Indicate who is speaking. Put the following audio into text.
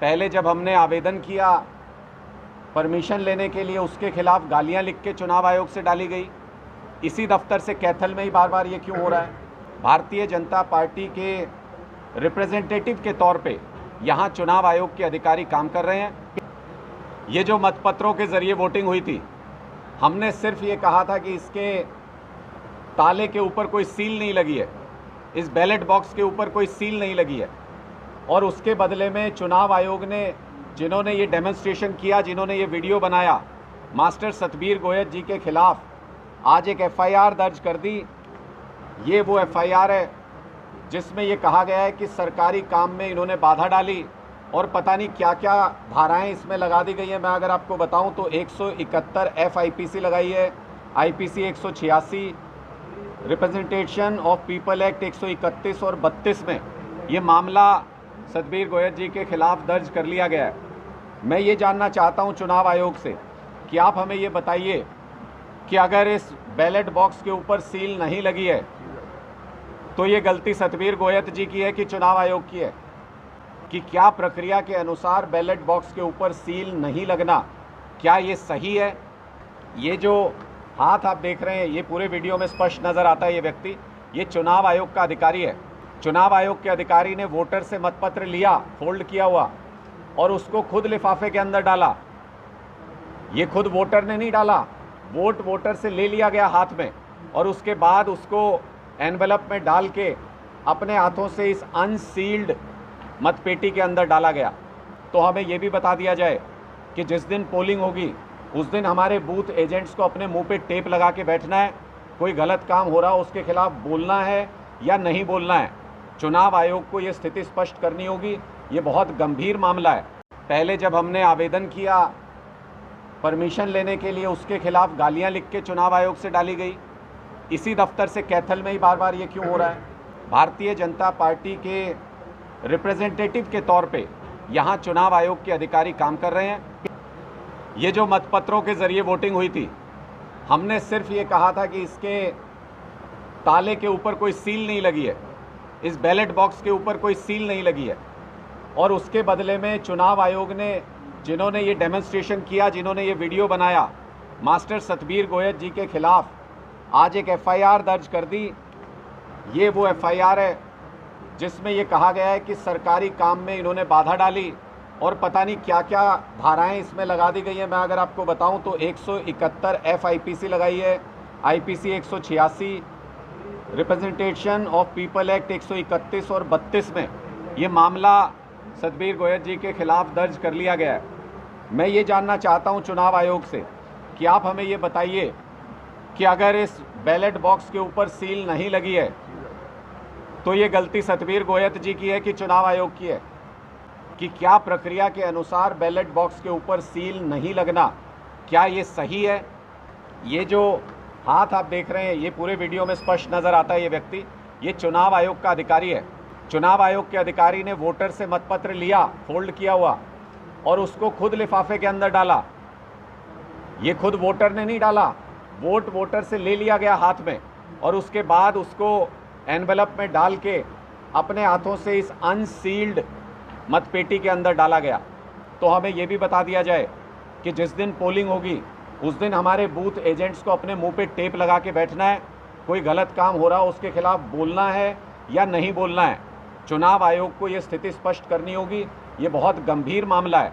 Speaker 1: पहले जब हमने आवेदन किया परमिशन लेने के लिए, उसके खिलाफ गालियां लिख के चुनाव आयोग से डाली गई। इसी दफ्तर से कैथल में ही बार बार ये क्यों हो रहा है? भारतीय जनता पार्टी के रिप्रेजेंटेटिव के तौर पे यहाँ चुनाव आयोग के अधिकारी काम कर रहे हैं। ये जो मतपत्रों के ज़रिए वोटिंग हुई थी, हमने सिर्फ ये कहा था कि इसके ताले के ऊपर कोई सील नहीं लगी है, इस बैलेट बॉक्स के ऊपर कोई सील नहीं लगी है। और उसके बदले में चुनाव आयोग ने, जिन्होंने ये डेमोन्स्ट्रेशन किया, जिन्होंने ये वीडियो बनाया, मास्टर सतबीर गोयत जी के खिलाफ आज एक एफआईआर दर्ज कर दी। ये वो एफआईआर है जिसमें ये कहा गया है कि सरकारी काम में इन्होंने बाधा डाली और पता नहीं क्या क्या धाराएं इसमें लगा दी गई हैं। मैं अगर आपको बताऊं तो 171 FIPC लगाई है, IPC 186, representation of people act 131 और 32 में ये मामला सतबीर गोयत जी के खिलाफ दर्ज कर लिया गया है। मैं ये जानना चाहता हूं चुनाव आयोग से कि आप हमें ये बताइए कि अगर इस बैलेट बॉक्स के ऊपर सील नहीं लगी है तो ये गलती सतबीर गोयत जी की है कि चुनाव आयोग की है? कि क्या प्रक्रिया के अनुसार बैलेट बॉक्स के ऊपर सील नहीं लगना, क्या ये सही है? ये जो हाथ आप देख रहे हैं, ये पूरे वीडियो में स्पष्ट नज़र आता है। ये व्यक्ति, ये चुनाव आयोग का अधिकारी है। चुनाव आयोग के अधिकारी ने वोटर से मतपत्र लिया, फोल्ड किया हुआ, और उसको खुद लिफाफे के अंदर डाला। ये खुद वोटर ने नहीं डाला, वोट वोटर से ले लिया गया हाथ में, और उसके बाद उसको एनवेलप में डाल के अपने हाथों से इस अनसील्ड मतपेटी के अंदर डाला गया। तो हमें ये भी बता दिया जाए कि जिस दिन पोलिंग होगी उस दिन हमारे बूथ एजेंट्स को अपने मुंह पे टेप लगा के बैठना है। कोई गलत काम हो रहा हो उसके खिलाफ बोलना है या नहीं बोलना है। चुनाव आयोग को ये स्थिति स्पष्ट करनी होगी। ये बहुत गंभीर मामला है। पहले जब हमने आवेदन किया परमिशन लेने के लिए, उसके खिलाफ गालियां लिख के चुनाव आयोग से डाली गई। इसी दफ्तर से कैथल में ही बार बार ये क्यों हो रहा है? भारतीय जनता पार्टी के रिप्रेजेंटेटिव के तौर पे यहाँ चुनाव आयोग के अधिकारी काम कर रहे हैं। ये जो मतपत्रों के ज़रिए वोटिंग हुई थी, हमने सिर्फ ये कहा था कि इसके ताले के ऊपर कोई सील नहीं लगी है, इस बैलेट बॉक्स के ऊपर कोई सील नहीं लगी है। और उसके बदले में चुनाव आयोग ने, जिन्होंने ये डेमोन्स्ट्रेशन किया, जिन्होंने ये वीडियो बनाया, मास्टर सतबीर गोयत जी के खिलाफ आज एक एफआईआर दर्ज कर दी। ये वो एफआईआर है जिसमें ये कहा गया है कि सरकारी काम में इन्होंने बाधा डाली और पता नहीं क्या क्या धाराएं इसमें लगा दी गई हैं। मैं अगर आपको बताऊं तो 171 FIPC लगाई है, IPC 186, representation of people act 131 और 32 में ये मामला सतबीर गोयत जी के खिलाफ दर्ज कर लिया गया है। मैं ये जानना चाहता हूं चुनाव आयोग से कि आप हमें ये बताइए कि अगर इस बैलेट बॉक्स के ऊपर सील नहीं लगी है तो ये गलती सतबीर गोयत जी की है कि चुनाव आयोग की है? कि क्या प्रक्रिया के अनुसार बैलेट बॉक्स के ऊपर सील नहीं लगना, क्या ये सही है? ये जो हाथ आप देख रहे हैं, ये पूरे वीडियो में स्पष्ट नज़र आता है। ये व्यक्ति, ये चुनाव आयोग का अधिकारी है। चुनाव आयोग के अधिकारी ने वोटर से मतपत्र लिया, फोल्ड किया हुआ, और उसको खुद लिफाफे के अंदर डाला। ये खुद वोटर ने नहीं डाला, वोट वोटर से ले लिया गया हाथ में, और उसके बाद उसको एनवेलप में डाल के अपने हाथों से इस अनसील्ड मतपेटी के अंदर डाला गया। तो हमें ये भी बता दिया जाए कि जिस दिन पोलिंग होगी उस दिन हमारे बूथ एजेंट्स को अपने मुंह पे टेप लगा के बैठना है। कोई गलत काम हो रहा हो उसके खिलाफ बोलना है या नहीं बोलना है। चुनाव आयोग को ये स्थिति स्पष्ट करनी होगी। ये बहुत गंभीर मामला है।